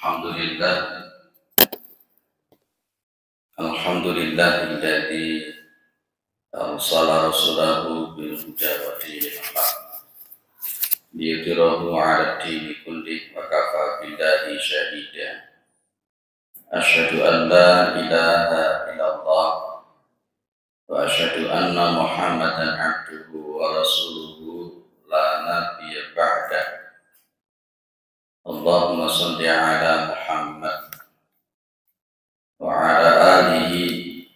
Alhamdulillah, alhamdulillahilladzi arsala rasulahu bil huda wa dinil haq liyudhhirahu 'ala dini kulli wa kafa billahi shahida. Asyhadu an la ilaha illallah wa asyhadu anna Muhammadan 'abduhu wa rasuluhu la nabiyya ba'da. Allahumma shalli 'ala Muhammad wa 'ala alihi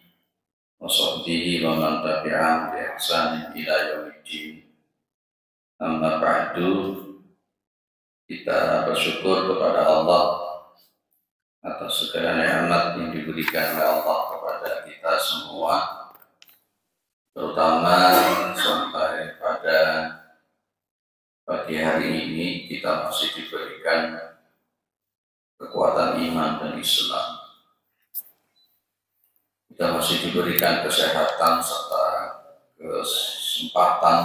wa sahbihi wa man tabi'ahum bi ihsanin ila yaumiddin. Amma ba'du, kita bersyukur kepada Allah atas segala nikmat yang diberikan oleh Allah kepada kita semua, terutama sampai pada pagi hari ini kita masih diberikan kekuatan iman dan Islam. Kita masih diberikan kesehatan serta kesempatan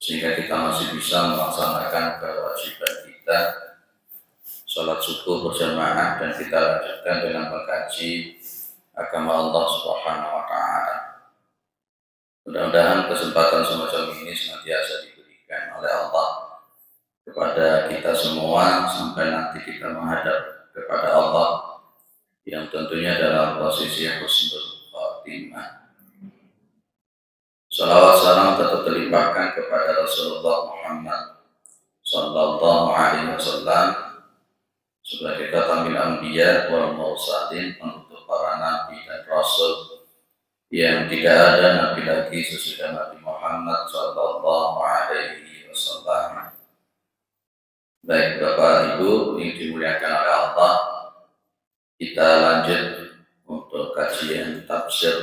sehingga kita masih bisa melaksanakan kewajiban kita sholat subuh berjamaah, dan kita lanjutkan dengan mengkaji agama Allah Subhanahu wa Ta'ala. Mudah-mudahan kesempatan semacam ini senantiasa diberikan oleh Allah kepada kita semua sampai nanti kita menghadap kepada Allah yang tentunya dalam posisi yang husnul khatimah. Salawat salam tetap terlimpahkan kepada Rasulullah Muhammad sallallahu alaihi wasallam sebagai khatamul anbiya wal mursalin, penutup para nabi dan rasul yang tidak ada nabi lagi sesudah Nabi Muhammad sallallahu alaihi wasallam. Baik Bapak Ibu yang dimuliakan oleh Allah, kita lanjut untuk kajian tafsir.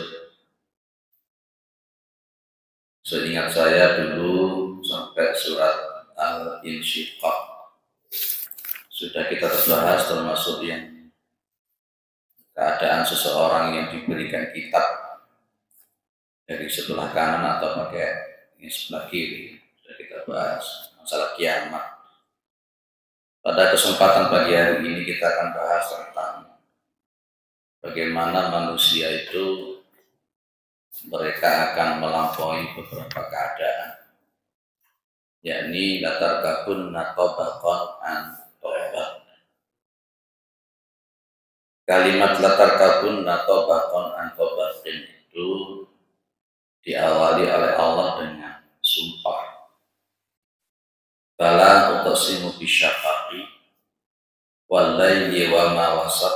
Seingat saya dulu sampai surat Al-Insyiqaq sudah kita bahas, termasuk yang keadaan seseorang yang diberikan kitab dari sebelah kanan atau pakai ini sebelah kiri. Sudah kita bahas masalah kiamat. Pada kesempatan pagi hari ini kita akan bahas tentang bagaimana manusia itu mereka akan melampaui beberapa keadaan, yakni latar kabun natobakon antobak. Kalimat latar kabun natobakon antobakin itu diawali oleh Allah dengan sumpah. Bala uqsimu bisyafaqi wal laili wa ma wasaq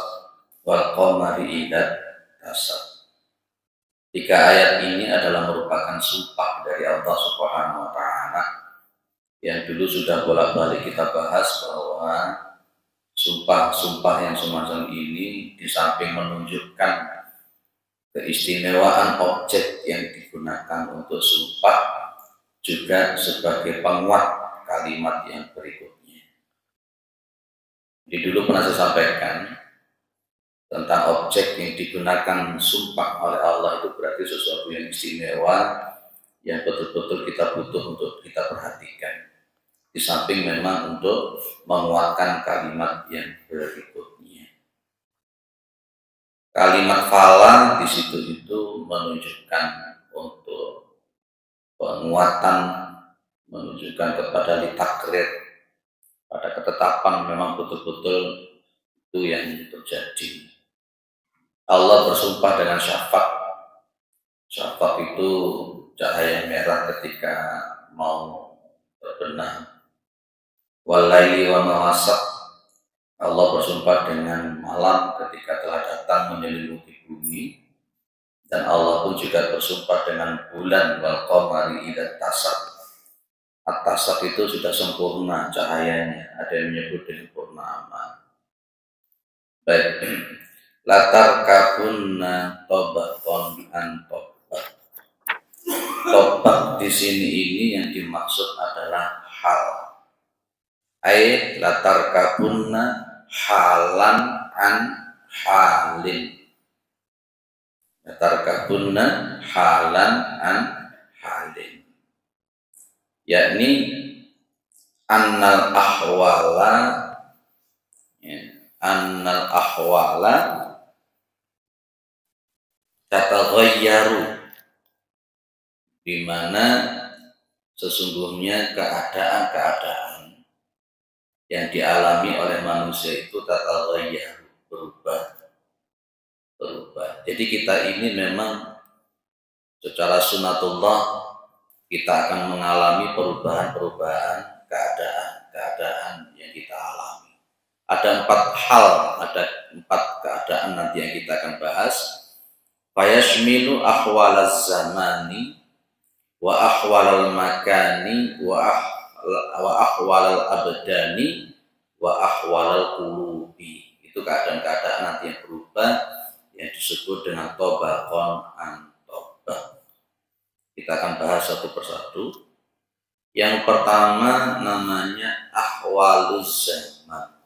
wal qamari idza tasaq. Tiga ayat ini adalah merupakan sumpah dari Allah Subhanahu wa Ta'ala yang dulu sudah bolak-balik kita bahas bahwa sumpah-sumpah yang semacam ini di samping menunjukkan keistimewaan objek yang digunakan untuk sumpah, juga sebagai penguat kalimat yang berikutnya. Jadi dulu pernah saya sampaikan tentang objek yang digunakan sumpah oleh Allah itu berarti sesuatu yang istimewa yang betul-betul kita butuh untuk kita perhatikan. Di samping memang untuk menguatkan kalimat yang berikutnya. Kalimat fala di situ itu menunjukkan untuk penguatan, menunjukkan kepada litakrir, pada ketetapan memang betul-betul itu yang terjadi. Allah bersumpah dengan syafaq. Syafaq itu cahaya merah ketika mau terbenam. Walaili wa ma wasaq. Allah bersumpah dengan malam ketika telah datang menyelimuti bumi. Dan Allah pun juga bersumpah dengan bulan wal qamari idza tasaq. At-tasaq itu sudah sempurna cahayanya, ada yang menyebut dengan purnama. Baik. Latar kabunna tobakon antobak. Tobak di sini ini yang dimaksud adalah hal. Latar kabunna halan an halin. Latar kabunna halan an halin. Yakni annal ahwala Ya. Annal ahwala tataghayyaru, di mana sesungguhnya keadaan-keadaan yang dialami oleh manusia itu tataghayyaru, berubah. Jadi kita ini memang secara sunatullah kita akan mengalami perubahan-perubahan keadaan yang kita alami. Ada 4 hal, ada 4 keadaan nanti yang kita akan bahas. Fayashmilu ahwalaz zamani wa ahwalal makani wa ahwalal abdani wa ahwalal qulubi. Itu keadaan-keadaan nanti yang berubah, yang disebut dengan tobakon an tobak. Kita akan bahas satu persatu. Yang pertama namanya ahwaluz zaman,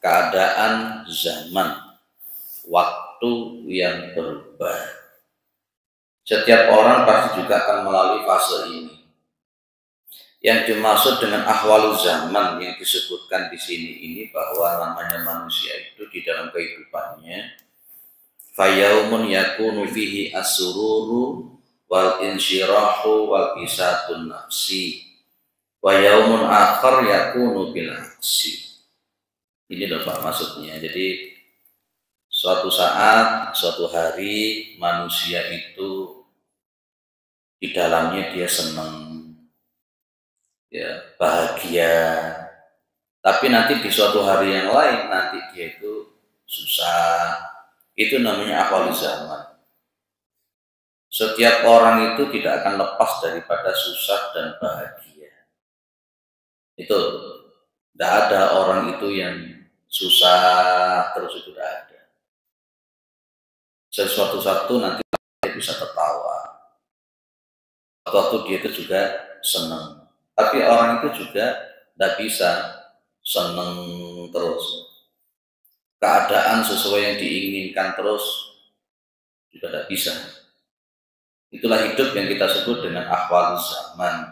keadaan zaman, waktu yang berubah. Setiap orang pasti juga akan melalui fase ini. Yang dimaksud dengan ahwaluz zaman yang disebutkan di sini ini bahwa namanya manusia itu di dalam kehidupannya fayaumun yakunu fihi as-sururu wal insyirahu wal isatun nafsi wa yaumun akhar yakunu bil aksi. Ini loh Pak maksudnya. Jadi suatu saat, suatu hari manusia itu di dalamnya dia senang, ya, bahagia. Tapi nanti di suatu hari yang lain nanti dia itu susah. Itu namanya ahwaluz zaman. Setiap orang itu tidak akan lepas daripada susah dan bahagia. Itu tidak ada orang itu yang susah terus, itu tidak ada. Sesuatu nanti dia bisa tertawa, waktu dia itu juga senang. Tapi orang itu juga tidak bisa senang terus. Keadaan sesuai yang diinginkan terus juga tidak bisa. Itulah hidup yang kita sebut dengan ahwaluz zaman.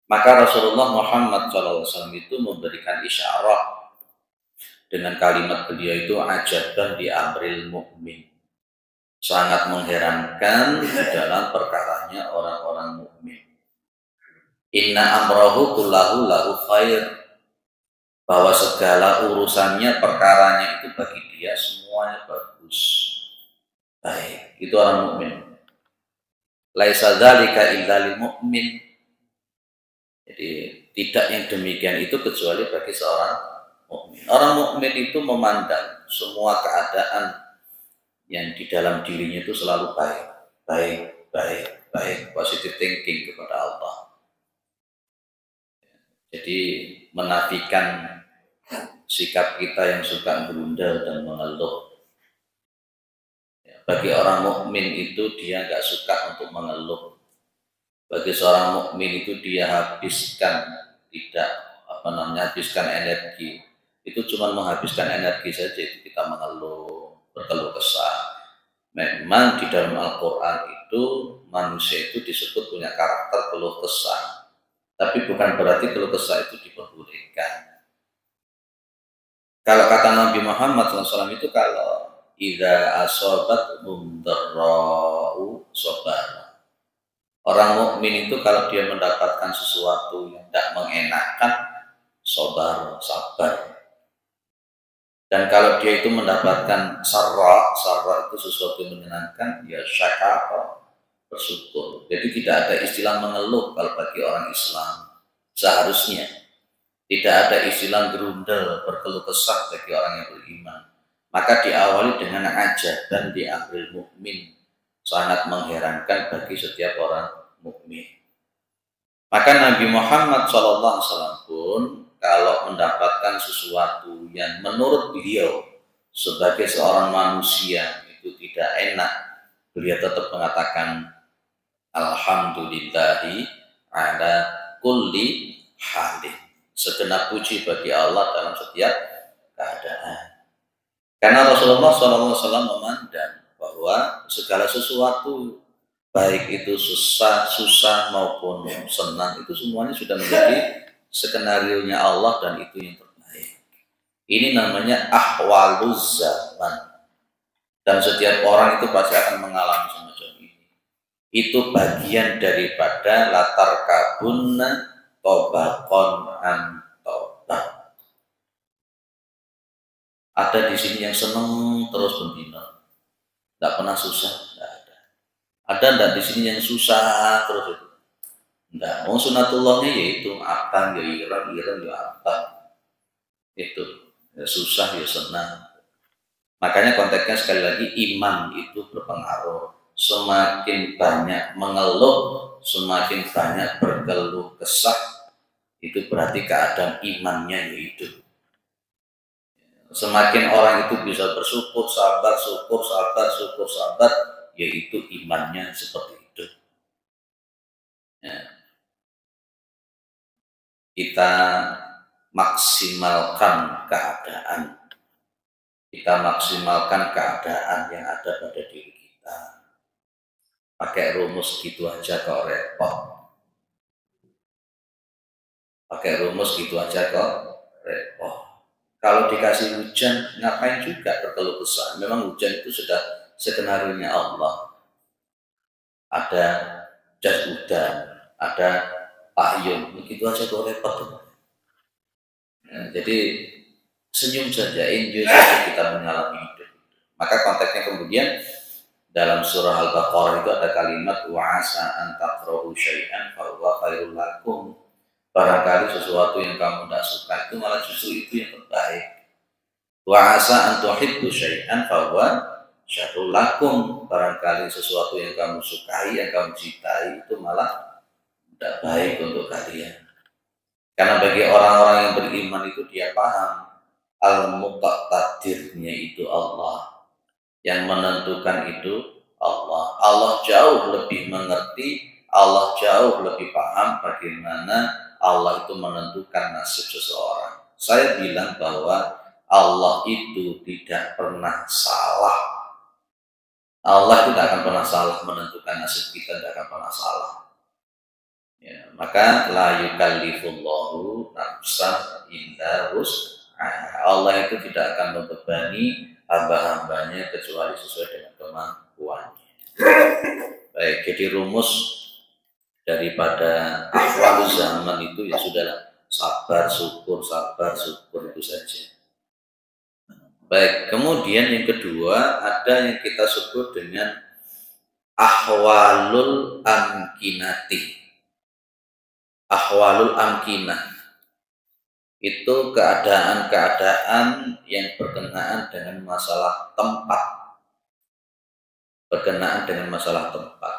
Maka Rasulullah Muhammad SAW itu memberikan isyarat dengan kalimat beliau itu ajaban di amril mu'min, sangat mengherankan di dalam perkaranya orang-orang mukmin. Inna amrahu kullahu lahu khair, bahwa segala urusannya, perkaranya itu bagi dia semuanya bagus, baik. Itu orang mukmin. Laisa dzalika illa lil mu'min. Jadi tidak yang demikian itu kecuali bagi seorang mukmin. Orang mukmin itu memandang semua keadaan yang di dalam dirinya itu selalu baik, positive thinking kepada Allah. Jadi menafikan sikap kita yang suka berundal dan mengeluh. Bagi orang mukmin itu dia nggak suka untuk mengeluh. Bagi seorang mukmin itu dia habiskan, habiskan energi. Itu cuma menghabiskan energi saja, itu kita mengeluh, berkeluh kesah. Memang di dalam Al-Quran itu manusia itu disebut punya karakter keluh kesah, tapi bukan berarti keluh kesah itu diperbolehkan. Kalau kata Nabi Muhammad SAW itu kalau idza asobat mumdarra'u sabar. Orang mukmin itu kalau dia mendapatkan sesuatu yang tidak mengenakan, sabar. Dan kalau dia itu mendapatkan sarra itu sesuatu yang menyenangkan, ya syakar, bersyukur. Jadi tidak ada istilah mengeluh kalau bagi orang Islam. Seharusnya tidak ada istilah gerundel, berkeluh kesah bagi orang yang beriman. Maka diawali dengan ajab dan diambil mukmin, sangat mengherankan bagi setiap orang mukmin. Maka Nabi Muhammad SAW pun kalau mendapatkan sesuatu yang menurut beliau sebagai seorang manusia itu tidak enak, beliau tetap mengatakan alhamdulillahi ala kulli halin, segenap puji bagi Allah dalam setiap keadaan. Karena Rasulullah SAW memandang bahwa segala sesuatu, baik itu susah maupun senang, itu semuanya sudah menjadi skenario-nya Allah dan itu yang terbaik. Ini namanya ahwaluz zaman. Dan setiap orang itu pasti akan mengalami semacam ini. Itu bagian daripada latar kabunna tobakon an tobak. Ada di sini yang seneng terus berbina, tidak pernah susah, tidak ada. Ada tidak di sini yang susah terus itu? Tidak. Mau sunatullahnya yaitu apa? Ya irang ya apa? Itu ya susah ya senang. Makanya konteksnya sekali lagi iman itu berpengaruh. Semakin banyak mengeluh, semakin banyak berkeluh kesah, itu berarti keadaan imannya hidup. Semakin orang itu bisa bersyukur, sabar, yaitu imannya seperti itu. Ya. Kita maksimalkan keadaan. Kita maksimalkan keadaan yang ada pada diri kita. Pakai rumus gitu aja kok repot. Pakai rumus gitu aja kok repot. Kalau dikasih hujan, ngapain juga berkeluh kesah? Memang hujan itu sudah skenario-nya Allah. Ada jas hujan, ada payung, begitu aja kok repot. Ya, jadi senyum saja, enjoy saja kita mengalami hidup. Maka konteksnya kemudian dalam surah Al-Baqarah itu ada kalimat wa'asa an takrahu syai'an fa huwa khairul lakum. Barangkali sesuatu yang kamu tidak suka itu malah justru itu yang terbaik. Wa'asa an tuhibbu syai'an fa huwa syarrul lakum. Barangkali sesuatu yang kamu sukai, yang kamu cintai itu malah tidak baik untuk kalian. Karena bagi orang-orang yang beriman itu dia paham al-muqtadirnya itu Allah. Yang menentukan itu Allah. Allah jauh lebih mengerti, Allah jauh lebih paham bagaimana Allah itu menentukan nasib seseorang. Saya bilang bahwa Allah itu tidak pernah salah. Allah tidak akan pernah salah menentukan nasib kita, tidak akan pernah salah. Ya, maka la yukallifullahu nafsan illa wus'aha. Allah itu tidak akan membebani hamba-hambanya kecuali sesuai dengan kemampuannya. Baik, jadi rumus daripada ahwal zaman itu ya sudahlah, sabar syukur itu saja. Baik, kemudian yang kedua ada yang kita sebut dengan ahwalul amkinati. Ahwalul amkinah itu keadaan-keadaan yang berkenaan dengan masalah tempat. Berkenaan dengan masalah tempat.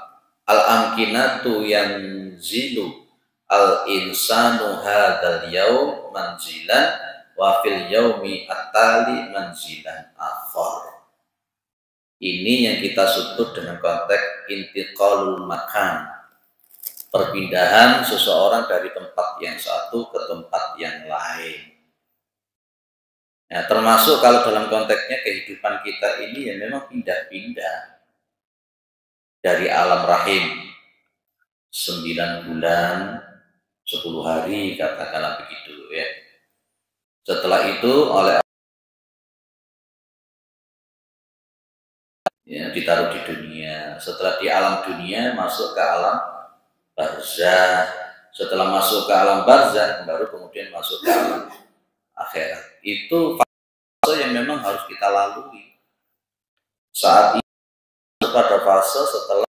Al-amkinatu yanzilu al-insanu hadzal yaum manzilan wa fil yaumi at-tali manzilan akhar. Ini yang kita sebut dengan konteks intiqalul makan. Perpindahan seseorang dari tempat yang satu ke tempat yang lain. Ya, termasuk kalau dalam konteksnya kehidupan kita ini ya memang pindah-pindah. Dari alam rahim 9 bulan 10 hari katakanlah begitu ya. Setelah itu oleh ya, ditaruh di dunia. Setelah di alam dunia masuk ke alam barzah. Setelah masuk ke alam barzah baru kemudian masuk ke alam akhirat. Itu fase yang memang harus kita lalui. Saat ini pada fase setelah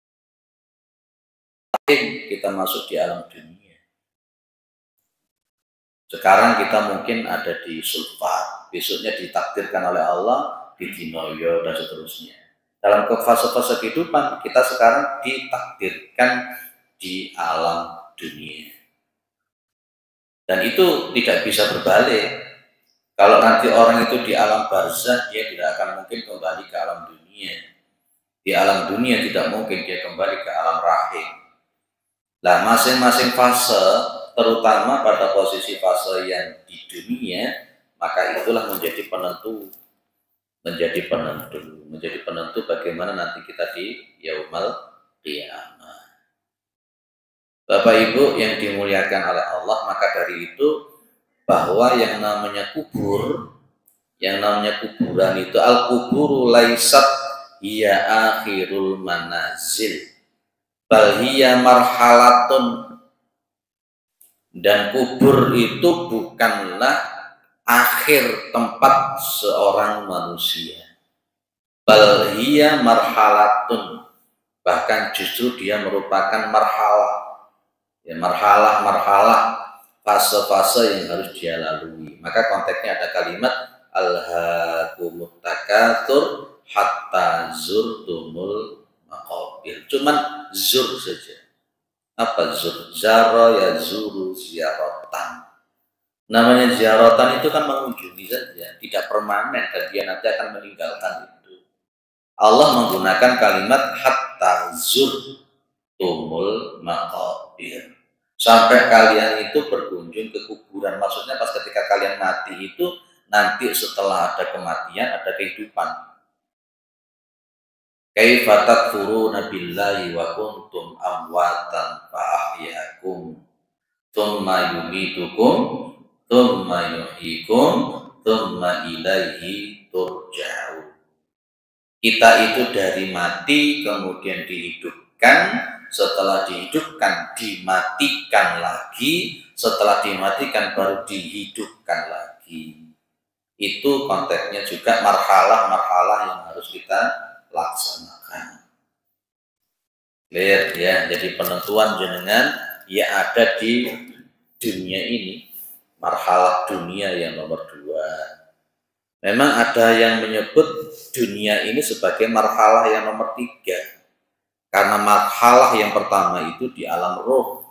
kita masuk di alam dunia. Sekarang kita mungkin ada di sulfat, besoknya ditakdirkan oleh Allah di dinoyo dan seterusnya. Dalam fase-fase kehidupan kita sekarang ditakdirkan di alam dunia. Dan itu tidak bisa berbalik. Kalau nanti orang itu di alam barzah, dia tidak akan mungkin kembali ke alam dunia. Di alam dunia tidak mungkin dia kembali ke alam rahim. Nah, masing-masing fase, terutama pada posisi fase yang di dunia, maka itulah menjadi penentu. Menjadi penentu bagaimana nanti kita di yaumul qiyamah. Bapak Ibu yang dimuliakan oleh Allah, maka dari itu bahwa yang namanya kubur Yang namanya kuburan itu al-kuburu laisat hiya akhirul manazil bal hiya marhalatun, dan kubur itu bukanlah akhir tempat seorang manusia, bal hiya marhalatun, bahkan justru dia merupakan marhalah, ya, marhalah, fase-fase yang harus dia lalui. Maka konteksnya ada kalimat alhaakumut takatsur hatta zurtumul maqabir. Cuman zur saja. Apa zur? Zara ya zuru ziaratan. Namanya ziaratan itu kan mengunjungi saja, tidak permanen, dan dia nanti akan meninggalkan itu. Allah menggunakan kalimat hatta zurtumul maqabir, sampai kalian itu berkunjung ke kuburan. Maksudnya pas ketika kalian mati itu, nanti setelah ada kematian ada kehidupan. Kaifa takfuruna billahi wa kuntum amwatan fa ahyaakum tsumma yumitukum tsumma yuhyikum tsumma ilaihi turja'un. Kita itu dari mati kemudian dihidupkan, setelah dihidupkan dimatikan lagi, setelah dimatikan baru dihidupkan lagi. Itu konteksnya juga marhalah-marhalah yang harus kita laksanakan. Clear ya, jadi penentuan jenengan ya ada di dunia ini, marhalah dunia yang nomor 2. Memang ada yang menyebut dunia ini sebagai marhalah yang nomor 3, karena marhalah yang pertama itu di alam roh.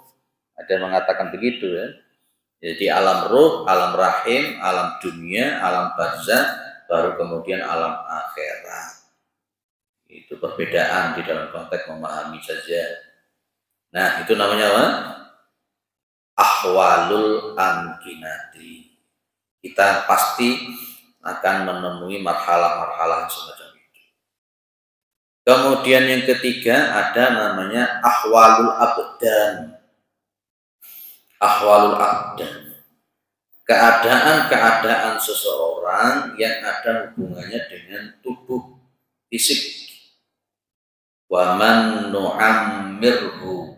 Ada yang mengatakan begitu ya. Jadi alam roh, alam rahim, alam dunia, alam barzakh, baru kemudian alam akhirat. Itu perbedaan di dalam konteks memahami saja. Nah, itu namanya apa? Ahwalul amkinati. Kita pasti akan menemui marhalah-marhalah semacam itu. Kemudian yang ketiga ada namanya ahwalul abdan. Ahwalul abdan, keadaan-keadaan seseorang yang ada hubungannya dengan tubuh fisik. Wa man nu'ammirhu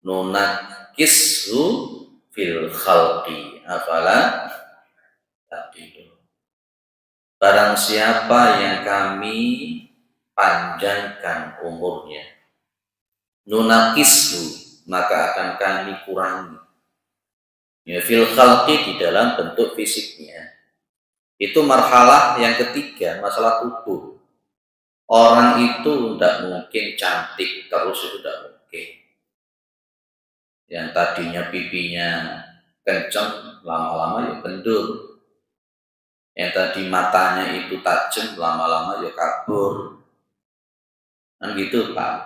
nunakishu fil khalqi afala taqilun. Barang siapa yang kami panjangkan umurnya, nunakishu, maka akan kami kurangi. Ya, fil khalqi, di dalam bentuk fisiknya. Itu marhalah yang ketiga, masalah tubuh. Orang itu tidak mungkin cantik terus, itu tidak mungkin. Yang tadinya pipinya kenceng, lama-lama ya kendur. Yang tadi matanya itu tajam, lama-lama ya kabur. Kan gitu Pak.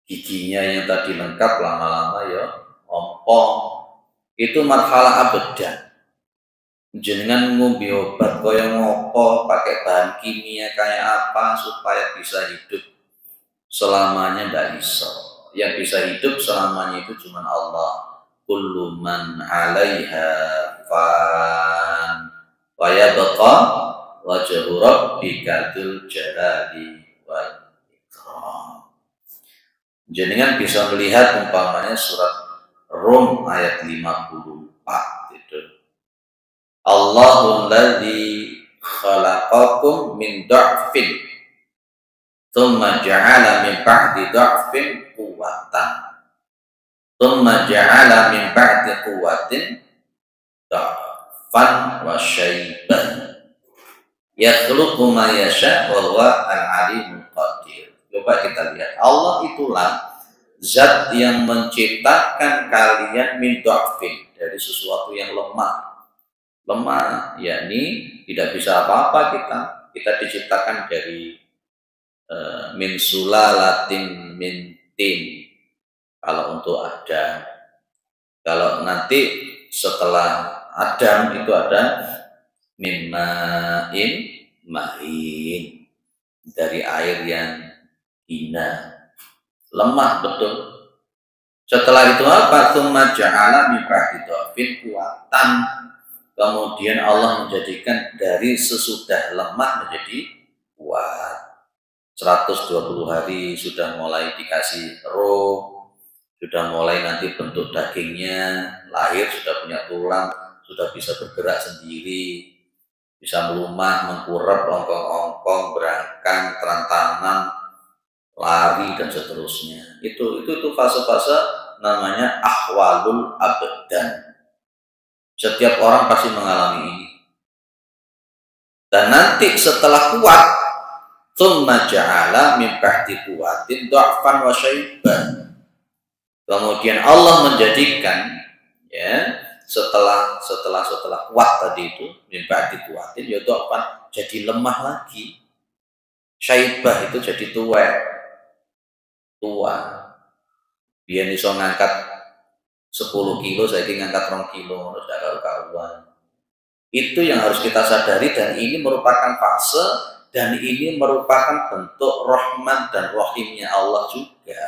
Giginya yang tadi lengkap, lama-lama ya ompong. Itu marhalah abadan. Jenengan ngombe obat kaya ngopo, pakai bahan kimia kayak apa supaya bisa hidup selamanya, ndak bisa. Yang bisa hidup selamanya itu cuma Allah. Kullu man 'alaiha fan wa yabqa wajhu rabbika dzul jalali wal ikram. Jenengan bisa melihat umpamanya surat Rum ayat 54 gitu. Allahul ladzi khalaqakum min dha'fin tsumma ja'ala min ba'di dha'fin quwwatan tsumma ja'ala min ba'di quwwatin dha'fan wa syaiban yakhluqu ma yasha wa huwa al-'alimul qadir. Coba kita lihat, Allah itulah zat yang menciptakan kalian min dha'fin, dari sesuatu yang lemah, yakni tidak bisa apa-apa kita diciptakan dari min sulalatin min tin kalau untuk Adam. Kalau nanti setelah Adam itu ada min ma'in mahin, dari air yang hina, lemah betul. Setelah itu apa? Tsumma ja'ala min ba'di dha'fin quwwatan. kemudian Allah menjadikan dari sesudah lemah menjadi kuat. 120 hari sudah mulai dikasih roh, sudah mulai nanti bentuk dagingnya, lahir sudah punya tulang, sudah bisa bergerak sendiri, bisa melumah, mengkurap, ongkong-ongkong, berangkat, terantanan, lari dan seterusnya. Itu fase-fase namanya ahwalul abdan. Setiap orang pasti mengalami ini. Dan nanti setelah kuat, tsumma ja'ala min ba'di quwwatin dha'fan wa syaiban. Kemudian Allah menjadikan ya setelah kuat tadi itu min ba'di quwwatin ya dha'fan, jadi lemah lagi. Syaibah itu jadi tua. Biar iso ngangkat 10 kilo, saya ingin ngangkat 2 kilo, sudah karuan. Itu yang harus kita sadari, dan ini merupakan fase, dan ini merupakan bentuk rahmat dan rahimnya Allah juga,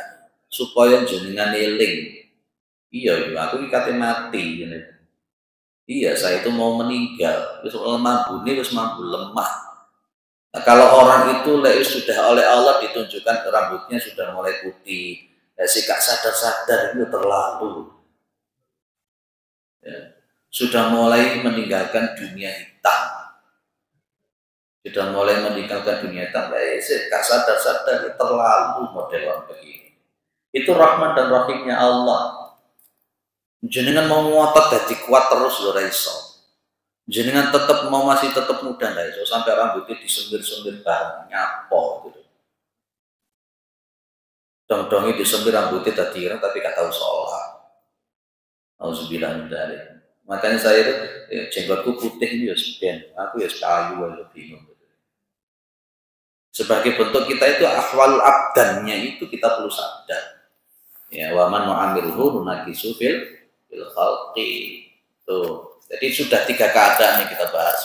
supaya jenengan eling. Iya, aku kate mati. Iya, saya itu mau meninggal, wis mampu lemah. Nah, kalau orang itu sudah oleh Allah ditunjukkan rambutnya sudah mulai putih, sikap sadar-sadar itu terlalu. Ya, sudah mulai meninggalkan dunia hitam, sikap sadar-sadar itu terlalu model begini. Itu rahmat dan rahimnya Allah. Jenengan mau ngotot jadi kuat terus lho ra iso. Jenengan masih tetap muda ra iso, sampai rambutnya disembir-sembir bareng nyapo gitu. Dong-dongi disembir rambutnya tadi ireng tapi gak tahu sholat. Auzubillah min dzalik. Makanya saya itu jenggotku putih ini ya sekian, aku ya kayu ya bingung. Sebagai bentuk kita itu ahwal abdannya itu kita perlu sadar. Ya, wa man nu'amiruhu nunakisu fil khalqi. Tuh. Jadi sudah 3 keadaan yang kita bahas.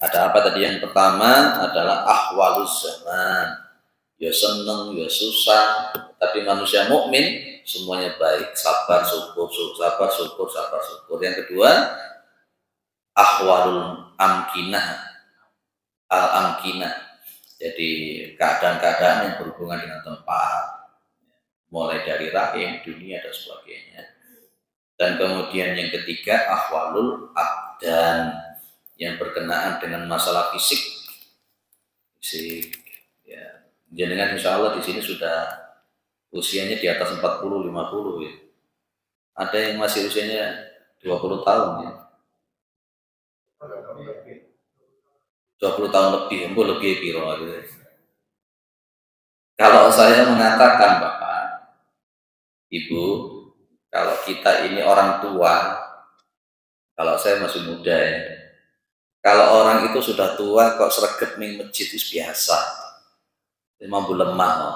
Ada apa tadi? Yang pertama adalah ahwaluz zaman. Ya seneng, ya susah, tapi manusia mukmin semuanya baik, sabar, syukur. Yang kedua, ahwalul amkinah, al-amkinah. Jadi keadaan-keadaan yang berhubungan dengan tempat, mulai dari rahim, dunia dan sebagainya. Dan kemudian yang ketiga, ahwalul abdan, yang berkenaan dengan masalah fisik. Ya. Jenengan insya Allah di sini sudah usianya di atas 40-50 ya. Ada yang masih usianya 20 tahun ya. 20 tahun lebih, lebih piro gitu. Kalau saya mengatakan Bapak, Ibu, kalau kita ini orang tua, kalau saya masih muda ya. Kalau orang itu sudah tua kok sregep ning masjid itu biasa. Mampu lemah, no.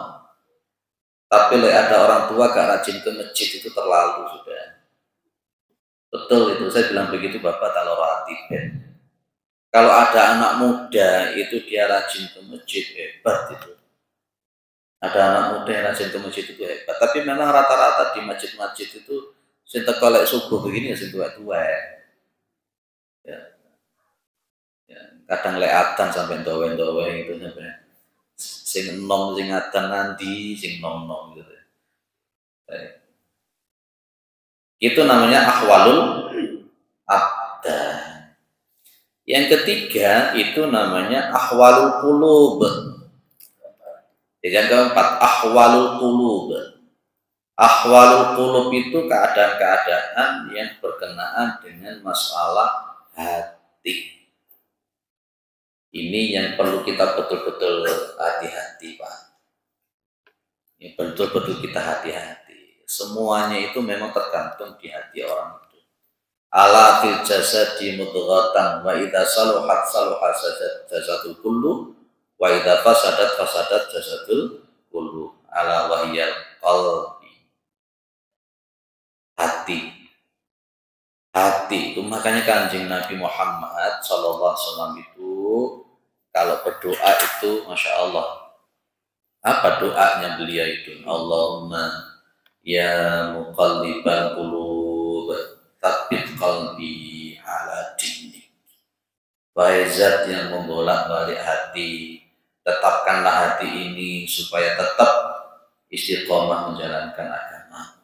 Tapi ada orang tua gak rajin ke masjid itu terlalu sudah. Betul itu, saya bilang begitu Bapak kalau ratib. Kalau ada anak muda itu dia rajin ke masjid, hebat itu. Ada anak muda yang rajin ke masjid itu hebat. Tapi memang rata-rata di masjid-masjid itu sintek kolek subuh begini ya sing tua-tua ya. Ya, kadang leatan sampai dowe-dowe itu sampai sing enom sing atan nanti sing nom-nom gitu. Itu namanya ahwalul abdan. Yang ketiga itu namanya ahwalul qulub. Yang keempat ahwalul qulub. Ahwalul qulub itu keadaan-keadaan yang berkenaan dengan masalah hati. Ini yang perlu kita betul-betul hati-hati, Pak. Ini betul-betul kita hati-hati. Semuanya itu memang tergantung di hati orang itu. Ala fil jasadi mudghatan wa idza saluhat saluha jasadul kullu wa idza fasadat jasadul kullu. Ala wahyal qalbi. Hati itu makanya Kanjeng Nabi Muhammad sallallahu alaihi wasallam itu kalau berdoa itu Masya Allah, apa doanya beliau itu? Allahumma ya muqallibal qulub tsabbit qalbi ala wahai zat yang membolak-balik hati, tetapkanlah hati ini supaya tetap istiqomah menjalankan agama.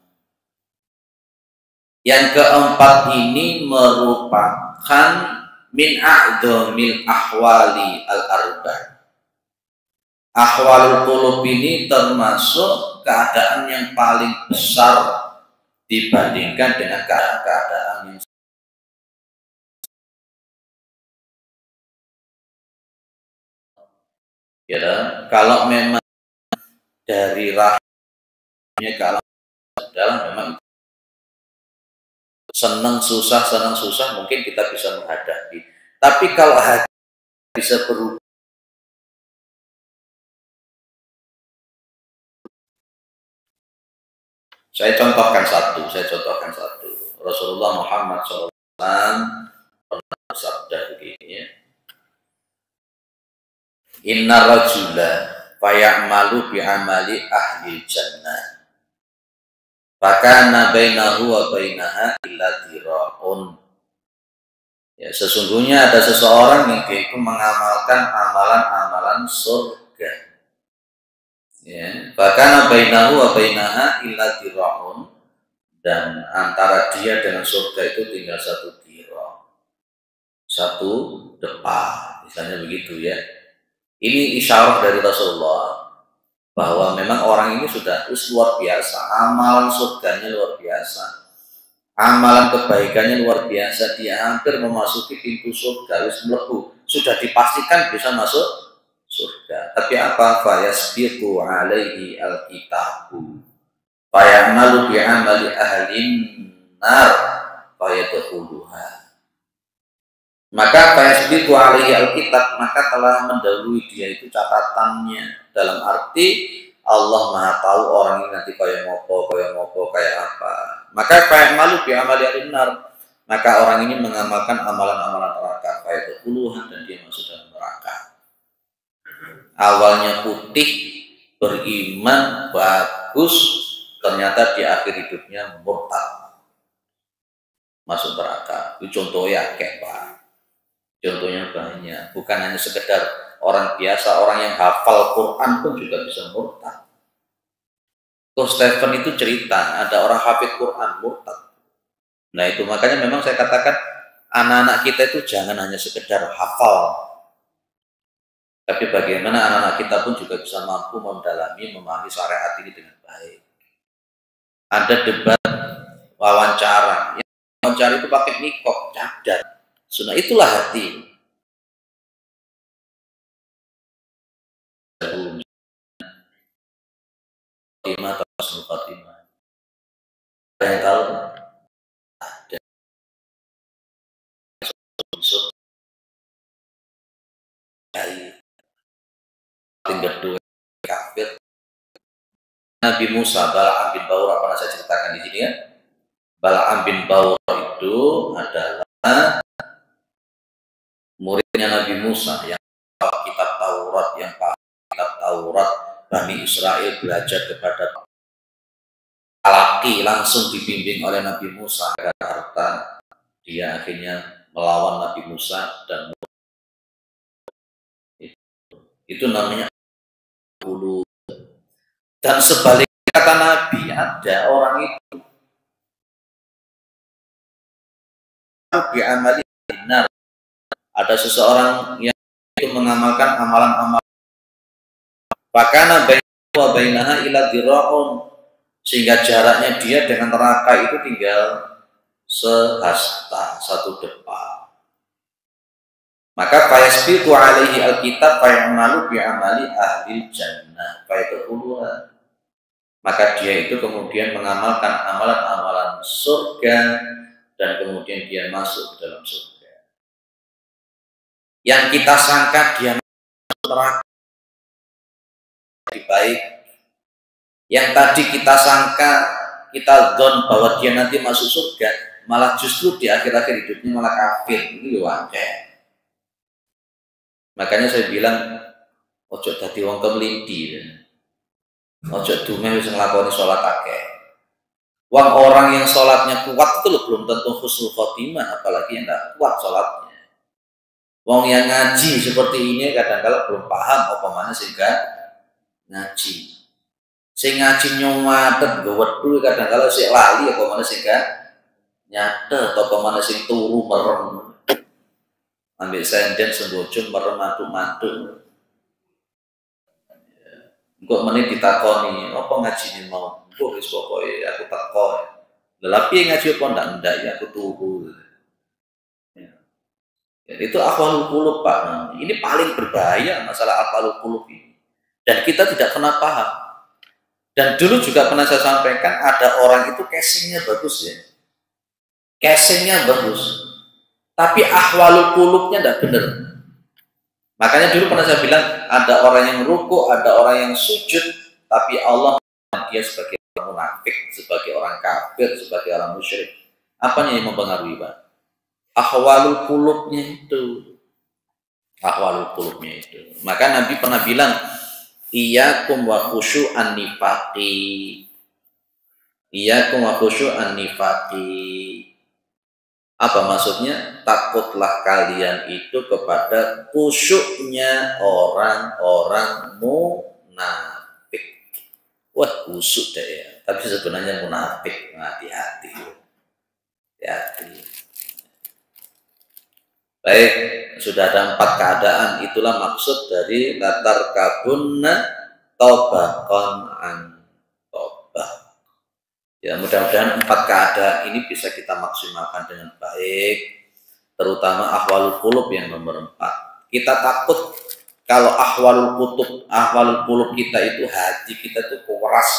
Yang keempat ini merupakan min a'dhamil ahwali al-arba'. Ahwalul qulub ini termasuk keadaan yang paling besar dibandingkan dengan keadaan yang ya, kalau memang dari rahimnya kalau dalam memang senang susah mungkin kita bisa menghadapi. Tapi kalau hati bisa berubah, saya contohkan satu. Rasulullah Muhammad SAW pernah bersabda begini ya. Inna rajula fayamalu bi'amali ahli jannah. Fakana bainahu wa bainaha illa dira'un. Ya, sesungguhnya ada seseorang yang dia itu mengamalkan amalan-amalan surga. Ya, fakana bainahu wa bainaha illa dira'un, dan antara dia dengan surga itu tinggal satu dira', satu depa, misalnya begitu ya. Ini isyarat dari Rasulullah bahwa memang orang ini sudah luar biasa, amalan surganya luar biasa, amalan kebaikannya luar biasa, dia hampir memasuki pintu surga, sudah dipastikan bisa masuk surga. Tapi apa? Fayasbiqu alaihi alkitabu fayamalu bi'amali ahlin nar fayadkhuluha. Maka fayasbiqu alaihi alkitab, maka telah mendahului dia itu catatannya, dalam arti Allah Maha tahu orang ini nanti kayak ngopo, kayak apa. Maka fayamalu bi'amali ahlin nar, maka orang ini mengamalkan amalan-amalan neraka, fayadkhuluha, dan dia masuk dalam neraka. Awalnya putih, beriman, bagus, ternyata di akhir hidupnya murtad, masuk neraka. Itu contohnya kayak Pak. Contohnya banyak, bukan hanya sekedar orang biasa, orang yang hafal Quran pun juga bisa murtad. Coach Stephen itu cerita, ada orang hafid Quran murtad. Nah itu makanya memang saya katakan, anak-anak kita itu jangan hanya sekedar hafal, tapi bagaimana anak-anak kita pun juga bisa mampu mendalami, memahami syariat ini dengan baik. Ada debat wawancara, yang wawancara itu pakai nikop, cadar. Sunnah itulah hati. Fatimah atau Rasul Fatimah. Ada yang tahu? Ada. Tinggal dua kafir. Nabi Musa, Bala'am bin Bawrah, pernah saya ceritakan di sini ya. Bala'am bin Bawrah itu adalah muridnya Nabi Musa yang kitab Taurat, Bani Israel belajar kepada laki, langsung dibimbing oleh Nabi Musa agar harta. Dia akhirnya melawan Nabi Musa, dan itu namanya dulu. Dan sebaliknya kata Nabi, ada orang itu bi'amali benar. Ada seseorang yang itu mengamalkan amalan-amalan, fakana bainahu wa bainaha ila dira'un, sehingga jaraknya dia dengan neraka itu tinggal sehasta, satu depa. Maka fayasbiqu alaihi alkitab fayamalu bi'amali ahli jannah fayadkhuluha. Maka dia itu kemudian mengamalkan amalan-amalan surga, dan kemudian dia masuk ke dalam surga. Yang kita sangka dia masuk neraka lebih baik, yang tadi kita sangka, kita don bahwa dia nanti masuk surga, malah justru di akhir-akhir hidupnya malah kafir. Ini wajar. Makanya saya bilang, ojo dadi wong kemelinti, ojo dumeh wis nglakoni sholat akeh. Orang yang sholatnya kuat itu belum tentu husnul khotimah, apalagi yang tidak kuat sholatnya. Wong yang ngaji seperti ini kadang-kala belum paham apa mana sehingga ngaji. Sing ngaji nyomatet gawedhu kadang-kala sik lali apa mana sehingga nyatet apa mana sing turu merem. Ambil senden sembojong merem mantuk-mantuk. Engko meneh ditakoni, apa ngajine mau? Engko wis pokoke aku teko. Lah piye ngaji apa ndak ya aku turu. Ya, itu akhwalul qulub Pak. Nah, ini paling berbahaya masalah akhwalul qulub ini. Dan kita tidak pernah paham. Dan dulu juga pernah saya sampaikan ada orang itu casingnya bagus ya. Casingnya bagus. Tapi akhwalul qulubnya tidak benar. Makanya dulu pernah saya bilang ada orang yang ruku, ada orang yang sujud, tapi Allah dia sebagai orang munafik, sebagai orang kafir, sebagai orang musyrik. Apanya yang mempengaruhi Pak? Ahwalul qulubnya itu. Ahwalul qulubnya itu. Maka Nabi pernah bilang, iyyakum wa khusyu'an nifaqi. Iyyakum wa khusyu'an nifaqi. Apa maksudnya? Takutlah kalian itu kepada khusyuknya orang-orang munafik. Wah, khusyuk deh ya. Tapi sebenarnya munafik. Hati-hati. Hati-hati. Baik, sudah ada 4 keadaan. Itulah maksud dari latar kabunna tobakon an tobak. Ya, mudah-mudahan 4 keadaan ini bisa kita maksimalkan dengan baik, terutama ahwalul qulub yang nomor 4. Kita takut kalau ahwalul qulub kita itu hati kita itu keras.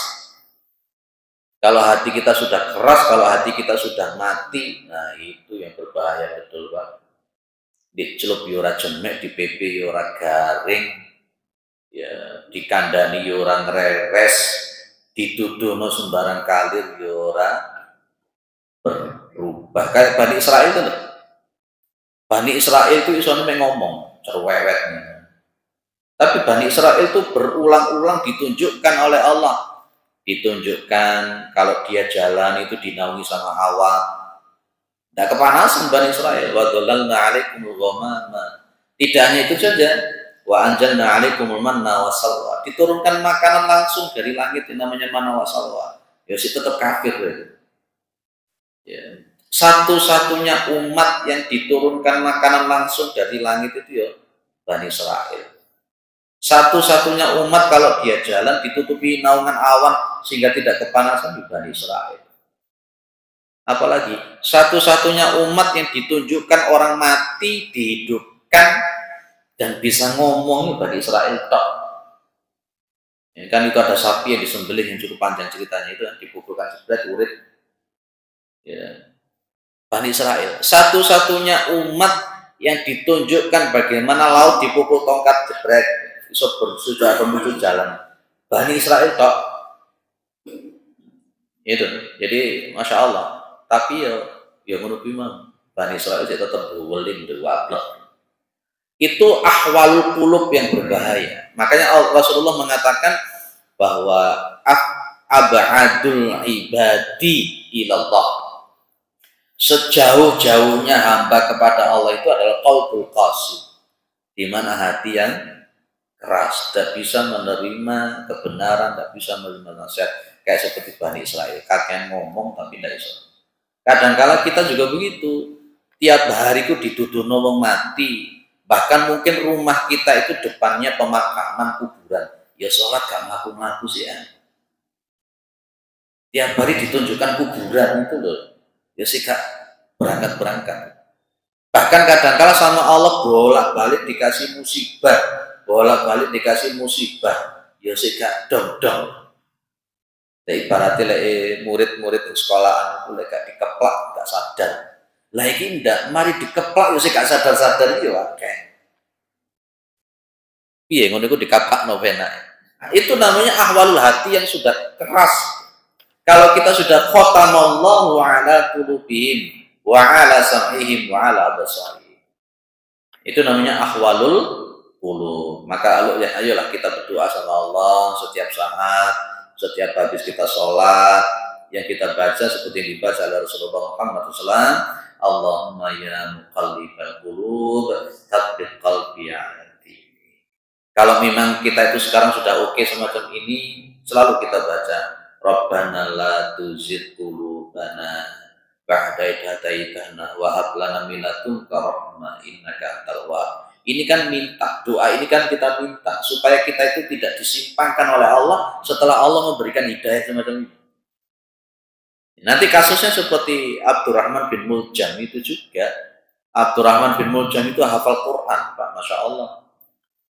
Kalau hati kita sudah keras, kalau hati kita sudah mati, nah itu yang berbahaya betul Pak. Dicelup yura jemek, di PP yura garing, ya dikandani yura ngereres, dituduhno sembarang kalir yura berubah. Kayak Bani Israel itu loh. Bani Israel itu isone ngomong cerewetnya. Tapi Bani Israel itu berulang-ulang ditunjukkan oleh Allah. Ditunjukkan kalau dia jalan itu dinaungi sama awan. Tidak kepanasan Bani Israel. Wa dhalalna 'alaikumul ghamama. Tidak hanya itu saja. Wa anjalna 'alaikumul manna wassalwa. Diturunkan makanan langsung dari langit yang namanya manna wassalwa. Ya sih tetap kafir ya. Satu-satunya umat yang diturunkan makanan langsung dari langit itu ya Bani Israel. Satu-satunya umat kalau dia jalan ditutupi naungan awan sehingga tidak kepanasan di Bani Israel. Apalagi satu-satunya umat yang ditunjukkan orang mati dihidupkan dan bisa ngomong Bani Israel tok. Ya, kan itu ada sapi yang disembelih yang cukup panjang ceritanya itu dipukulkan jebret urip. Ya. Bani Israel satu-satunya umat yang ditunjukkan bagaimana laut dipukul tongkat jebret sudah menuju jalan. Bani Israel tok. Itu. Jadi Masya Allah. Tapi ya menurut Imam Bani Israel tetap berweling berwablak. Itu ahwalul qulub yang berbahaya. Makanya Rasulullah mengatakan bahwa ab'adul ibadi ilallah. Sejauh-jauhnya hamba kepada Allah itu adalah qalbul qasih. Di mana hati yang keras, tidak bisa menerima kebenaran, tidak bisa menerima nasihat. Kayak seperti Bani Israel, kakek ngomong tapi tidak bisa. Kadang-kala kita juga begitu. Tiap hari itu dituduh nolong mati. Bahkan mungkin rumah kita itu depannya pemakaman kuburan. Ya sholat gak ngaku-ngaku sih ya. Tiap hari ditunjukkan kuburan itu loh. Ya sih gak berangkat-berangkat. Bahkan kadang-kala sama Allah bolak-balik dikasih musibah. Bolak-balik dikasih musibah. Ya sih gak dong-dong. Ya ibaratnya murid-murid di sekolahan itu gak dikeplak, gak sadar. Lah ini ndak, mari dikeplak ya gak sadar-sadar ya oke. Piye ngono iku dikapak novena. Nah, itu namanya ahwalul hati yang sudah keras. Kalau kita sudah khatamallahu ala qulubihim wa ala sam'ihim wa ala absarihim. Itu namanya ahwalul qulub. Maka ayolah kita berdoa sama Allah setiap saat. Setiap habis kita sholat, yang kita baca seperti yang dibaca oleh Rasulullah Muhammad SAW, Allahumma ya muqallibal qulub tsabbit qalbi ala dinik. Kalau memang kita itu sekarang sudah oke semacam ini, selalu kita baca Rabbana la tuzigh qulubana ba'da idh hadaitana wa hab lana min ladunka rahmah innaka antal wahhab. Ini kan minta, doa ini kan kita minta supaya kita itu tidak disimpangkan oleh Allah setelah Allah memberikan hidayah semacam ini. Nanti kasusnya seperti Abdurrahman bin Muljam itu juga. Abdurrahman bin Muljam itu hafal Quran, Pak, Masya Allah.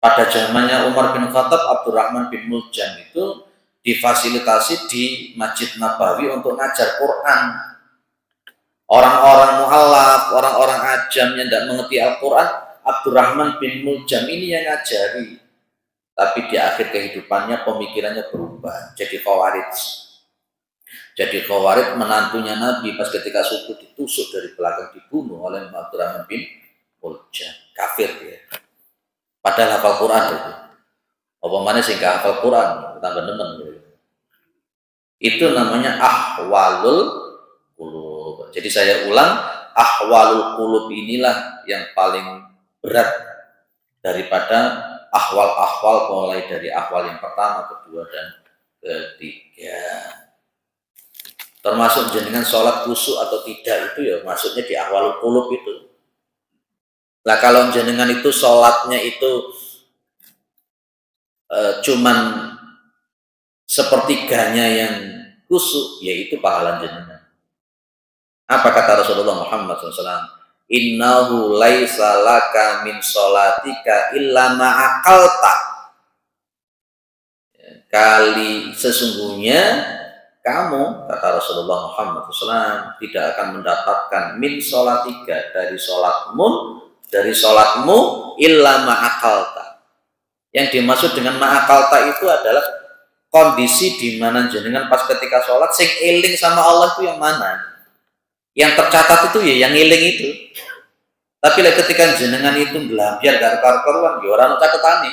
Pada zamannya Umar bin Khattab, Abdurrahman bin Muljam itu difasilitasi di Masjid Nabawi untuk ngajar Quran. Orang-orang mu'alaf, orang-orang ajam yang tidak mengerti Al-Quran, Abdurrahman bin Muljam ini yang ngajari. Tapi di akhir kehidupannya pemikirannya berubah, jadi khawarij. Jadi khawarij, menantunya Nabi pas ketika subuh ditusuk dari belakang, dibunuh oleh Abdurrahman bin Muljam. Kafir dia. Padahal hafal Quran itu. Apa mana sih gak hafal Quran, tambah demen. Itu namanya ahwalul qulub. Jadi saya ulang, ahwalul qulub inilah yang paling berat daripada ahwal-ahwal, mulai dari ahwal yang pertama, kedua, dan ketiga. Termasuk jenengan sholat khusyuk atau tidak itu ya maksudnya di ahwalul qulub itu. Nah kalau jenengan itu sholatnya itu cuman sepertiganya yang khusyuk, yaitu pahala jenengan. Apa kata Rasulullah Muhammad SAW? Innahu laisa laka min sholatika illa ma'akalta. Kali sesungguhnya kamu, kata Rasulullah Muhammad SAW, tidak akan mendapatkan min sholatika dari sholatmu illa ma'akalta. Yang dimaksud dengan ma'akalta itu adalah kondisi di mana jenengan pas ketika sholat sing eling sama Allah itu yang mana? Yang tercatat itu ya yang eling itu. Tapi ketika jenengan itu belambiar gak karu-karuan, ya orang catetane.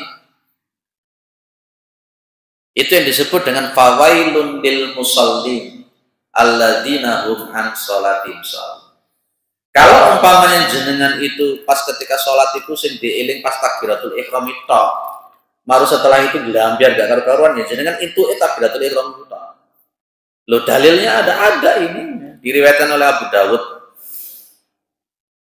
Itu yang disebut dengan fawailun lil musallin alladzina hum an sholatim shahun. Kalau umpamanya jenengan itu pas ketika sholat itu sing dieling pas takbiratul ihram itu, baru setelah itu belambiar gak karu-karuan, ya jenengan itu takbiratul ihram itu. Loh dalilnya ada ini diriwayatkan oleh Abu Dawud.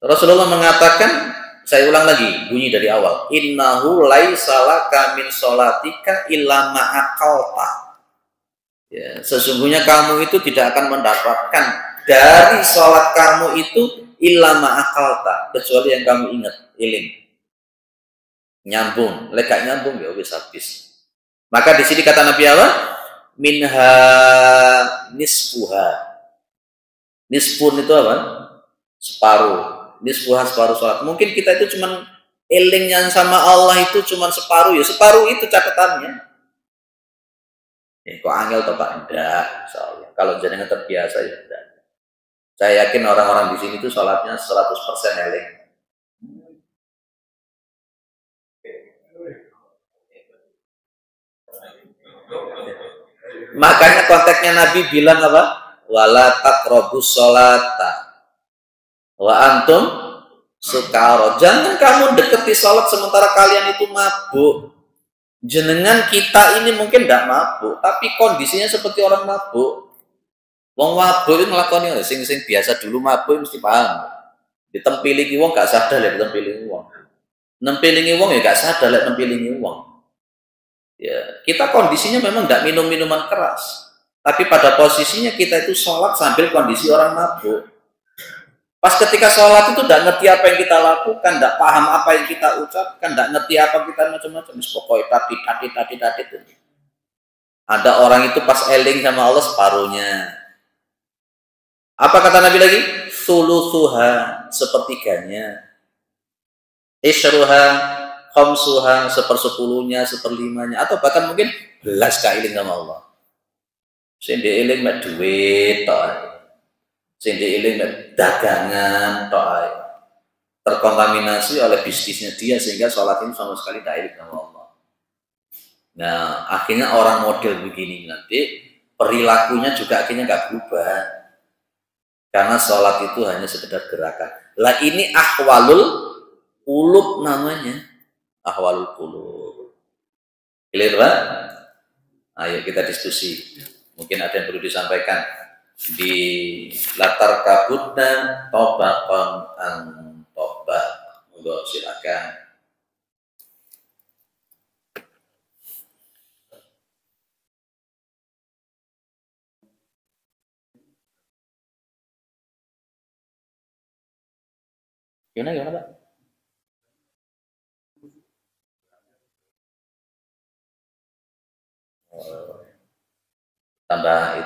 Rasulullah mengatakan, saya ulang lagi bunyi dari awal, innahu laisa laka min sholatika illa ma'akalta. Ya, sesungguhnya kamu itu tidak akan mendapatkan dari sholat kamu itu illa ma'akalta, kecuali yang kamu ingat, iling. Nyambung, lekak nyambung ya wis habis. Maka di sini kata Nabi apa? Minha nisfuha. Nisfun itu apa? Separuh. Nisfuha separuh sholat. Mungkin kita itu cuman elingnya sama Allah itu cuman separuh, ya separuh itu catatannya. Kok angel atau Pak? Enggak, insyaallah. Kalau jenengan terbiasa ya enggak. Saya yakin orang-orang di sini itu sholatnya 100% eling. Makanya konteksnya Nabi bilang apa? Wala taqrabus sholata wa antum sukara. Jangan kamu deketi sholat sementara kalian itu mabuk. Jenengan kita ini mungkin tidak mabuk, tapi kondisinya seperti orang mabuk. Wong mabuk itu ngelakoni sing biasa dulu mabuk mesti paham. Ditempilingi wong gak sadar ya ditempilingi wong. Nempilingi wong ya gak sadar ya nempilingi wong. Ya, kita kondisinya memang tidak minum minuman keras, tapi pada posisinya kita itu sholat sambil kondisi orang mabuk. Pas ketika sholat itu tidak ngerti apa yang kita lakukan, tidak paham apa yang kita ucapkan, tidak ngerti apa kita macam-macam. Pokoknya tadi. Ada orang itu pas eling sama Allah separuhnya. Apa kata Nabi lagi? Sulusuha, sepertiganya. Isruha, khamsuha, sepersepuluhnya, seperlimanya, atau bahkan mungkin belas kailing sama Allah. Sing dieling mek duit toh. Sing dieling mek dagangan toh. Terkontaminasi oleh bisnisnya dia sehingga sholat ini sama sekali tidak iling sama Allah. Nah, akhirnya orang model begini nanti perilakunya juga akhirnya nggak berubah. Karena sholat itu hanya sekedar gerakan. Lah ini ahwalul qulub namanya. Ahwalul qulub. Clear, Pak? Ayo kita diskusi. Mungkin ada yang perlu disampaikan. Di latar kabutna tobakon an tobak. Monggo silakan. Gimana Pak?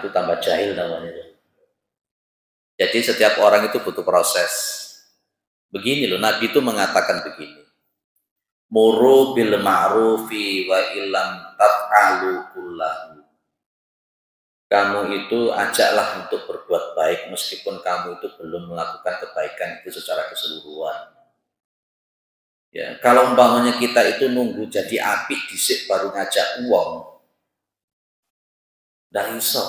Tambah jahil namanya. Jadi setiap orang itu butuh proses. Begini loh, Nabi itu mengatakan begini. Muru bil ma'rufi wa illam taf'alu kullahu. Kamu itu ajaklah untuk berbuat baik meskipun kamu itu belum melakukan kebaikan itu secara keseluruhan. Ya, kalau umpamanya kita itu nunggu jadi api dhisik baru ngajak uang, ndak iso.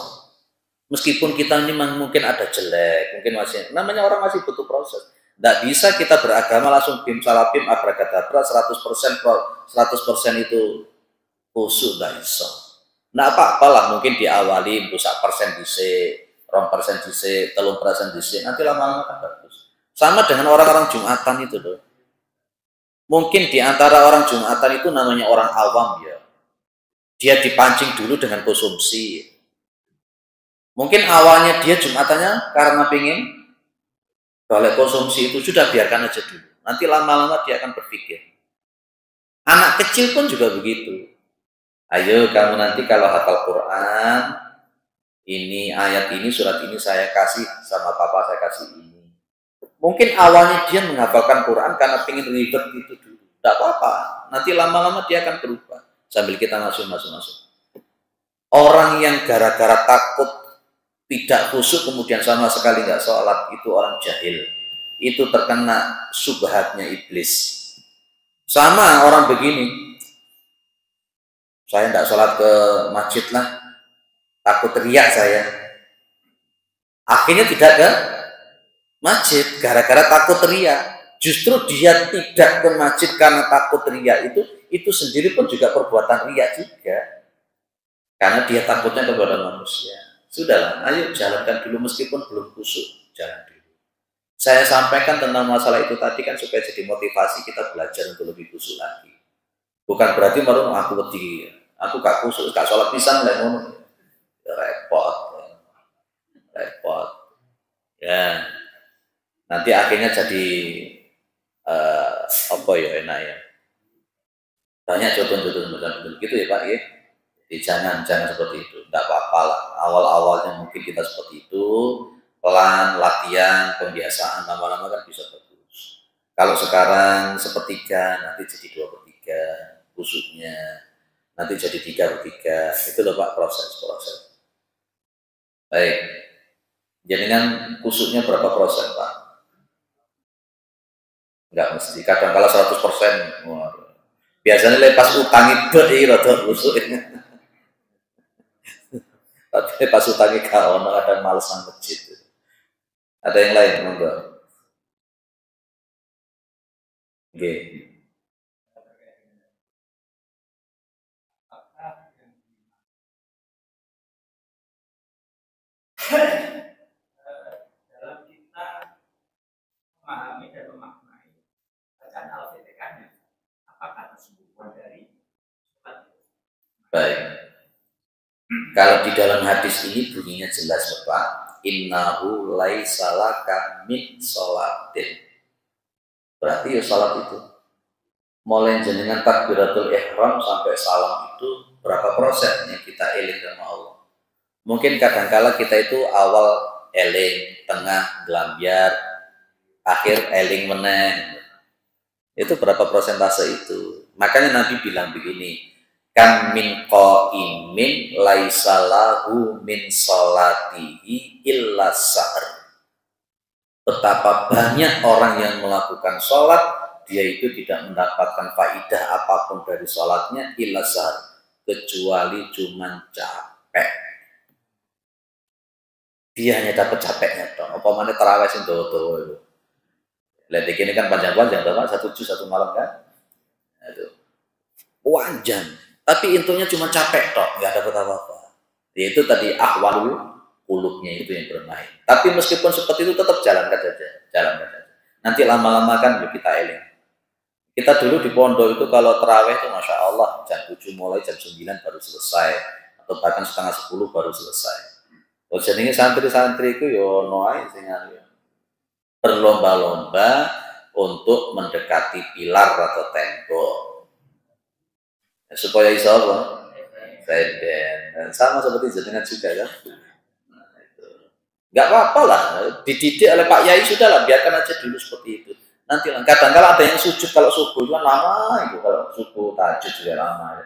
Meskipun kita ini mungkin ada jelek, mungkin masih, namanya orang masih butuh proses. Nggak bisa kita beragama langsung bim salah bim abrakadabra 100% itu khusyuk, nggak iso. Nggak apa-apalah, mungkin diawali 1% dhisik, 2% dhisik, 3% dhisik, nanti lama-lama kan bagus. Sama dengan orang-orang Jumatan itu loh. Mungkin di antara orang Jumatan itu namanya orang awam ya. Dia dipancing dulu dengan konsumsi. Mungkin awalnya dia Jumatannya karena pengen balik konsumsi itu sudah biarkan aja dulu. Nanti lama-lama dia akan berpikir. Anak kecil pun juga begitu. Ayo kamu nanti kalau hafal Quran, ini ayat ini, surat ini saya kasih sama papa, saya kasih ini. Mungkin awalnya dia menghafalkan Quran karena pengen ribet gitu dulu. Tidak apa-apa, nanti lama-lama dia akan berubah. Sambil kita masuk. Orang yang gara-gara takut tidak khusyuk kemudian sama sekali nggak sholat, itu orang jahil. Itu terkena subhatnya iblis. Sama orang begini, saya tidak sholat ke masjid lah, takut teriak saya. Akhirnya tidak ke masjid gara-gara takut teriak. Justru dia tidak ke masjid karena takut riya itu sendiri pun juga perbuatan riya juga. Karena dia takutnya kepada manusia. Sudahlah, ayo jalankan dulu meskipun belum khusyuk, jalan dulu. Saya sampaikan tentang masalah itu tadi kan supaya jadi motivasi kita belajar untuk lebih khusyuk lagi. Bukan berarti baru aku wedi, aku gak khusyuk, gak sholat pisan lah ngono. Repot. Ya. Nanti akhirnya jadi apa ya enak ya, banyak jodoh-jodoh macam gitu ya Pak ya. Jadi jangan seperti itu, tidak apa-apa lah. Awal-awalnya mungkin kita seperti itu, pelan latihan pembiasaan, lama-lama kan bisa bagus. Kalau sekarang sepertiga, nanti jadi 2/3 khususnya, nanti jadi 3/3, itu loh Pak proses. Baik, jaringan khususnya berapa persen Pak? Enggak mesti, kadang kala 100%. Biasanya lepas utang itu rada busuk. Tapi lepas utangnya gak ono, kadang males nang masjid. Ada yang lain monggo. Nggih. Dalam kita memahami dan memaknai bacaan Al-Fatihahnya, apakah tersebut dari baik. Kalau di dalam hadis ini bunyinya jelas Bapak, innahu laisa laka min sholatin. Berarti ya salat itu. Mulai jenengan takbiratul ihram sampai salam itu berapa persen yang kita eling sama Allah. Mungkin kadangkala kita itu awal eling, tengah gelambiar, akhir eling meneh. Itu berapa persentase itu? Makanya Nabi bilang begini, kam min qaimin laisa lahu min salatihi illa sa'r. Betapa banyak orang yang melakukan sholat, dia itu tidak mendapatkan faidah apapun dari sholatnya illa sa'r, kecuali cuman capek. dia hanya dapat capeknya toh. Apa mana terawih sing dawa-dawa itu. Lihat ini kan panjang-panjang toh, Pak, 1 juz 1 malam kan. Itu panjang. Tapi intinya cuma capek toh, nggak dapat apa-apa. Yaitu tadi ahwalul qulubnya itu yang bermain. Tapi meskipun seperti itu tetap jalankan saja. Nanti lama-lama kan kita eling. Kita dulu di pondok itu kalau terawih itu Masya Allah jam 7 mulai jam 9 baru selesai. Atau bahkan setengah 10 baru selesai. Oh, jadi santri-santri itu yo noai berlomba-lomba untuk mendekati pilar atau tembok ya, supaya iso apa? Sama seperti jenengan juga kan? Nah, itu. Nggak apa-apa lah, dididik oleh Pak Yai sudah lah, biarkan aja dulu seperti itu. Nanti kadang-kadang ada yang sujud kalau subuh itu kan lama itu, kalau subuh tahajud juga lama. Ya.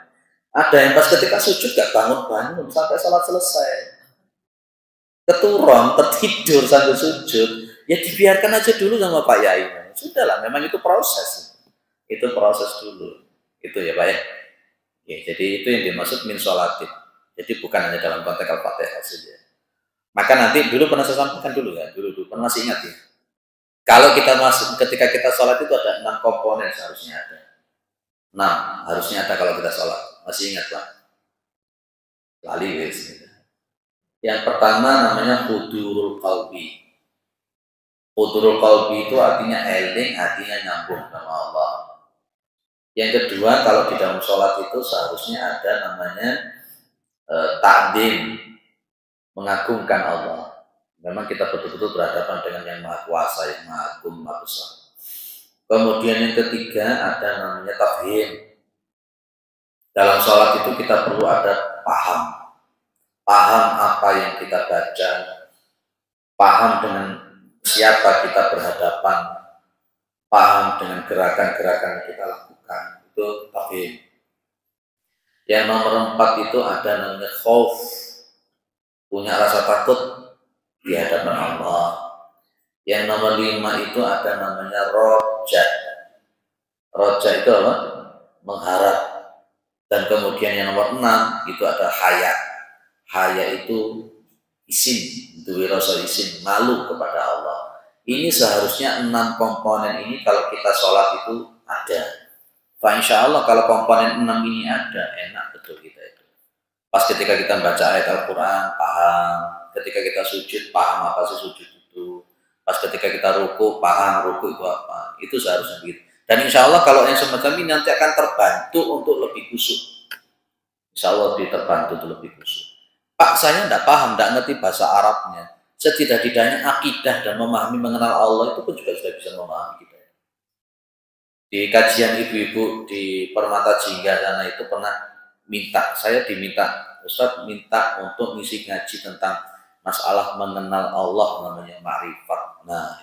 Ada yang pas ketika sujud gak bangun-bangun sampai sholat selesai. Keturun, tertidur sambil sujud, ya dibiarkan aja dulu sama Pak Yai. Sudahlah, memang itu proses. Itu proses dulu. Itu ya Pak ya. Ya, jadi itu yang dimaksud min sholatin. Jadi bukan hanya dalam konteks Al-Fatihah saja. Maka nanti dulu pernah saya sampaikan dulu ya, dulu pernah masih ingat ya. Kalau kita masuk ketika kita sholat itu ada 6 komponen seharusnya ada. 6 harusnya ada kalau kita sholat. Masih ingat Pak? Lali wis. Yang pertama namanya hudurul qalbi. Hudurul qalbi itu artinya eling, hatinya nyambung sama Allah. Yang kedua, kalau di dalam sholat itu seharusnya ada namanya ta'zim, mengagungkan Allah. Memang kita betul-betul berhadapan dengan yang maha kuasa, yang maha agung, maha besar. Kemudian yang ketiga ada namanya tafhim. Dalam sholat itu kita perlu ada paham apa yang kita baca, paham dengan siapa kita berhadapan, paham dengan gerakan-gerakan yang kita lakukan, itu tafhim. Yang nomor 4 itu ada namanya khauf, punya rasa takut di hadapan Allah. Yang nomor 5 itu ada namanya roja. Roja itu apa? Mengharap. Dan kemudian yang nomor 6 itu ada haya. Haya itu isin, duwe rasa isin, malu kepada Allah. Ini seharusnya 6 komponen ini kalau kita sholat itu ada. Insya Allah kalau komponen 6 ini ada, enak betul kita itu. Pas ketika kita baca ayat Al-Quran, paham. Ketika kita sujud, paham apa sih sujud itu. Pas ketika kita ruku, paham ruku itu apa. Itu seharusnya begitu. Dan insya Allah kalau yang semacam ini nanti akan terbantu untuk lebih khusyuk. Insya Allah terbantu untuk lebih khusyuk. Pak, saya tidak paham, tidak ngerti bahasa Arabnya. Setidak-tidaknya akidah dan memahami mengenal Allah itu pun juga sudah bisa memahami kita. Di kajian ibu-ibu di Permata Jingga sana itu pernah saya diminta, Ustadz minta untuk ngisi ngaji tentang masalah mengenal Allah namanya ma'rifat. Nah,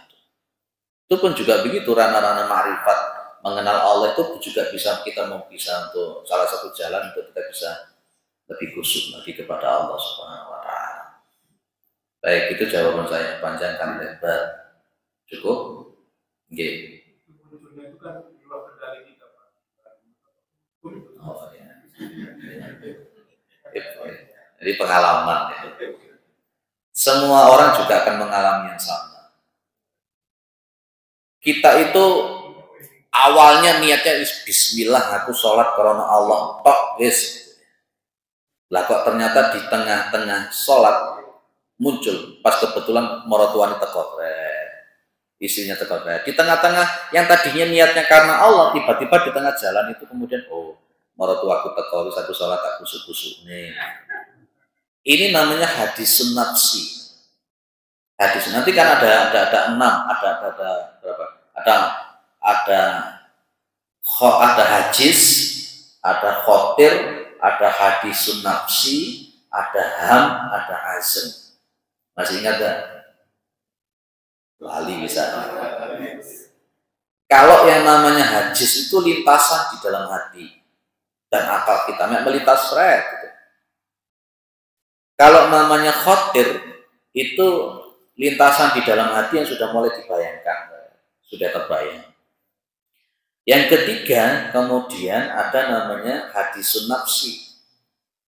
itu pun juga begitu, ranah-ranah ma'rifat mengenal Allah itu juga bisa untuk salah satu jalan untuk kita bisa lebih khusyuk lagi kepada Allah Subhanahu wa Ta'ala. Baik, itu jawaban saya, panjang kan lebar. Cukup? Nggih. Oh ya. Jadi pengalaman ya. Semua orang juga akan mengalami yang sama. Kita itu awalnya niatnya bismillah aku sholat karena Allah tok wis. Lah kok ternyata di tengah-tengah sholat muncul pas kebetulan mertuanya teko, istrinya teko. Di tengah-tengah yang tadinya niatnya karena Allah, tiba-tiba di tengah jalan itu kemudian mertuaku teko, terus aku sholat aku kusuk-kusuk nih. Ini namanya hadis nafsi. Hadis nanti kan ada 6, ada berapa? Ada hadis, ada khotir, ada hadis nafsi, ada ham, ada azm. Masih ingat gak? Lali bisa. Kalau yang namanya hadis itu lintasan di dalam hati dan akal kita melintas red. Gitu. Kalau namanya khotir itu lintasan di dalam hati yang sudah mulai dibayangkan, sudah terbayang. Yang ketiga, kemudian ada namanya hadisun nafsi.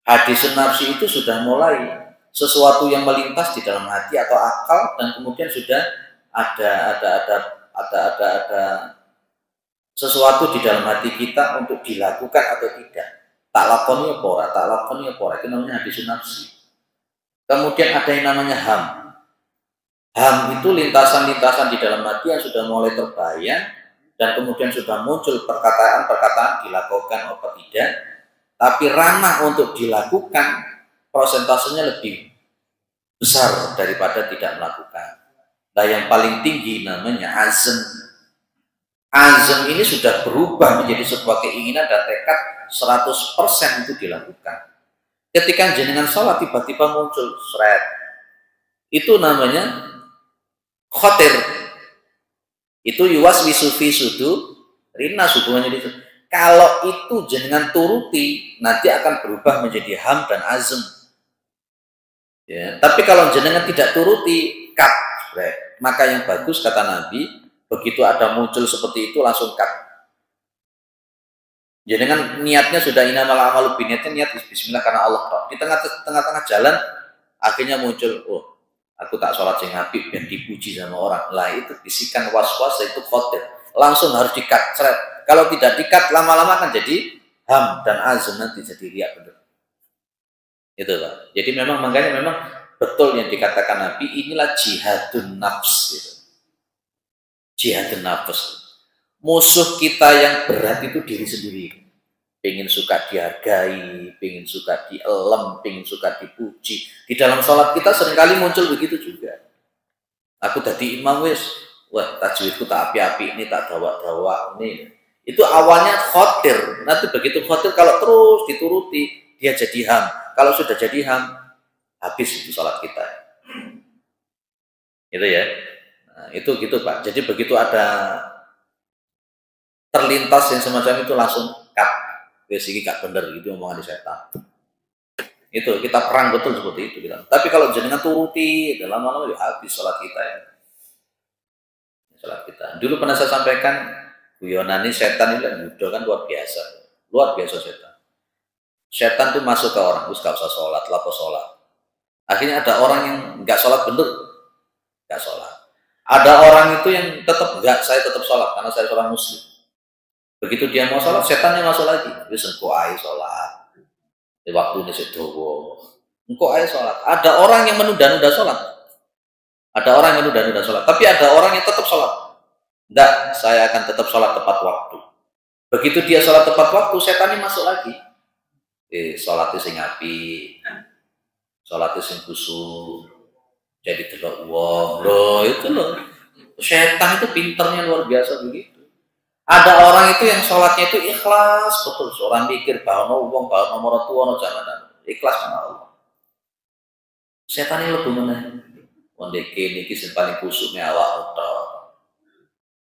Hadisun nafsi itu sudah mulai sesuatu yang melintas di dalam hati atau akal, dan kemudian sudah ada sesuatu di dalam hati kita untuk dilakukan atau tidak. Tak lakoni apa ora, tak lakoni apa ora, itu namanya habisun nafsi. Kemudian ada yang namanya ham. Ham itu lintasan-lintasan di dalam hati yang sudah mulai terbayang, dan kemudian sudah muncul perkataan-perkataan dilakukan apa tidak, tapi ranah untuk dilakukan prosentasenya lebih besar daripada tidak melakukan. Nah, yang paling tinggi namanya azm. Azm ini sudah berubah menjadi sebuah keinginan dan tekad 100% itu dilakukan. Ketika jenengan sholat tiba-tiba muncul seret, itu namanya khotir. Itu yuwas wisufi sudu rina hubungannya itu. Kalau itu jenengan turuti, nanti akan berubah menjadi ham dan azm. Ya, tapi kalau jenengan tidak turuti, cut. Maka yang bagus kata Nabi, begitu ada muncul seperti itu langsung cut. Jenengan niatnya sudah inamal amalu biniatnya, niat bismillah karena Allah. Di tengah-tengah jalan akhirnya muncul, oh, aku tak sholat sing apik dan dipuji sama orang. Lah itu bisikan was-was, itu khotir. Langsung harus di-cut, seret. Kalau tidak di-cut lama-lama akan jadi ham dan azm, nanti jadi riak bener. Itu Pak. Jadi makanya memang betul yang dikatakan Nabi, inilah jihadun nafs gitu. Jihadun nafs. Musuh kita yang berat itu diri sendiri. Pengen suka dihargai, pengen suka dielem, pengen suka dipuji. Di dalam sholat kita seringkali muncul begitu juga. Aku tadi imam wis, wah tajwidku tak api-api ini, tak dawak-dawak ini. Itu awalnya khotir. Nanti begitu khotir, kalau terus dituruti, dia jadi ham. Kalau sudah jadi ham, habis itu sholat kita. Itu ya. Nah, itu gitu Pak. Jadi begitu ada terlintas yang semacam itu langsung cut. Wes iki gak bener gitu omongan di setan. Itu kita perang betul seperti itu kita. Tapi kalau jenengan turuti, lama-lama ya habis sholat kita ya. Sholat kita. Dulu pernah saya sampaikan, guyonani setan ini kan luar biasa. Luar biasa setan. Setan tuh masuk ke orang, terus gak usah sholat, lapor sholat. Akhirnya ada orang yang gak sholat bener, gak sholat. Ada orang itu yang tetap enggak, saya tetap sholat karena saya seorang muslim. Begitu dia mau sholat, setannya masuk lagi. Wis engko ae sholat. Di waktu ini sedowo. Engko ae sholat. Ada orang yang menunda-nunda sholat. Ada orang yang menunda-nunda sholat. Tapi ada orang yang tetap sholat. Enggak, saya akan tetap sholat tepat waktu. Begitu dia sholat tepat waktu, setannya masuk lagi. Sholatnya sing api, sholatnya sing khusyuk. Jadi delok wong. Loh, itu loh. Setan itu pinternya luar biasa begitu. Ada orang itu yang sholatnya itu ikhlas betul, seorang mikir bahwa uang, bahwa nomor tua, jangan ikhlas karena Allah. Setan ini lebih mana? Wondeke niki sing paling kusuknya awak utok,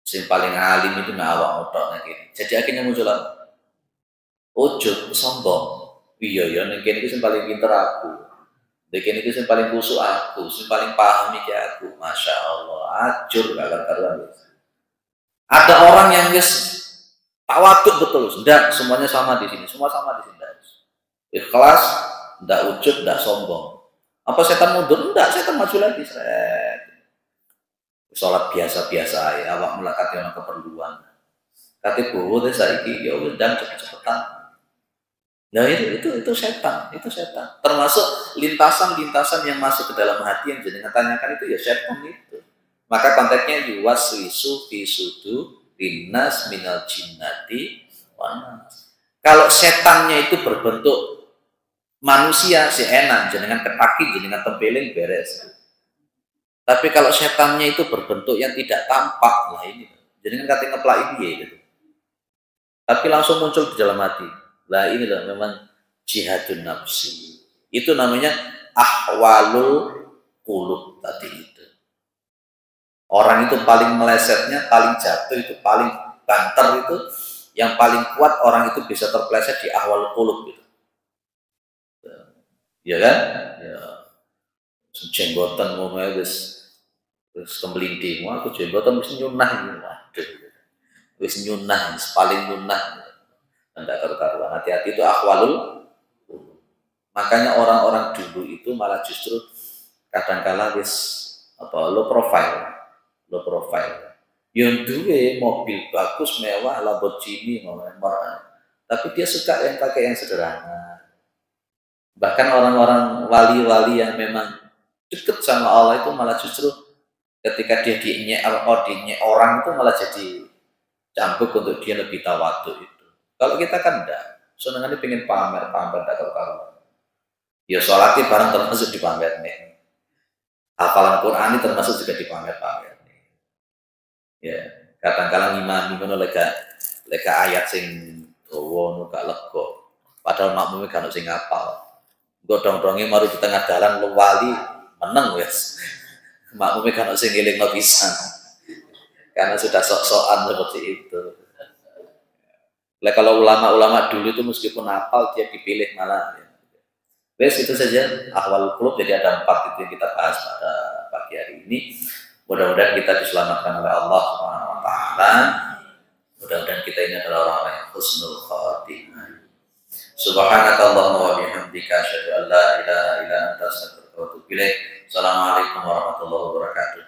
sing paling alim itu awak utok niki. Jadi akhirnya muncul ujub, sombong. Iya ya, niki sing paling pinter aku, niki sing paling kusuk aku, sing paling paham iki aku. Masya Allah, ajur gak karuan. Ada orang yang tawaduk betul, tidak semuanya sama di sini, semua sama di sini. Ikhlas, tidak ujub, tidak sombong. Apa setan mundur? Tidak, setan maju lagi. Sholat biasa-biasa ya, awak melakati orang keperluan. Kati bowo deh saiki, ya dan cepet-cepetan. Nah itu setan, itu setan. Termasuk lintasan-lintasan yang masuk ke dalam hati yang jenengan tanyakan itu ya setan itu. Maka konteksnya yuwaswisu fi sudu linnas minal jinnati wanas. Kalau setannya itu berbentuk manusia si enak, jenengan ketaki, jenengan tempelin beres. Tapi kalau setannya itu berbentuk yang tidak tampak, lah ini jenengan kata ngeplak ini gitu. Tapi langsung muncul di dalam hati. Lah ini loh memang jihadun nafsi. Itu namanya ahwalul qulub tadi itu. Orang itu paling melesetnya, paling jatuh itu, paling banter itu, yang paling kuat orang itu bisa terpeleset di ahwal qulub gitu. Ya kan? Ya. Jenggotan ngomongnya wis kemelinting, aku jenggotan wis nyunah gitu. Wis nyunah, paling nyunah. Enggak karu-karuan. Hati-hati itu ahwalul qulub. Makanya orang-orang dulu itu malah justru kadang-kala wis low profile. Yang duwe mobil bagus mewah Lamborghini tapi dia suka yang pakai yang sederhana. Bahkan orang-orang wali-wali yang memang dekat sama Allah itu malah justru ketika dia dinyek orang itu malah jadi cambuk untuk dia lebih tawadu itu. Kalau kita kan enggak, senengannya pengen pamer tak tahu. Ya sholatnya barang termasuk dipamer nih. Hafalan Quran ini termasuk juga dipamer-pamer. Ya, kadang-kadang ngimami ngono lega ayat sing dawa ngono gak lega. Padahal makmume kan sing ngapal. Godhong-dongé mari di tengah dalan lu wali meneng wis. Makmume kan sing ngelingno pisan. Karena sudah sok-sokan seperti itu. Kalau ulama-ulama dulu itu meskipun hafal dia dipilih malah. Wes itu saja ahwal qulub, jadi ada 4 itu yang kita bahas pada pagi hari ini. Mudah-mudahan kita diselamatkan oleh Allah Subhanahu wa taala. Mudah-mudahan kita ini adalah orang-orang yang husnul khatimah. Subhanakallahumma wa bihamdika asyhadu an la ilaha illa anta astaghfiruka wa atubu ilaik. Assalamualaikum warahmatullahi wabarakatuh.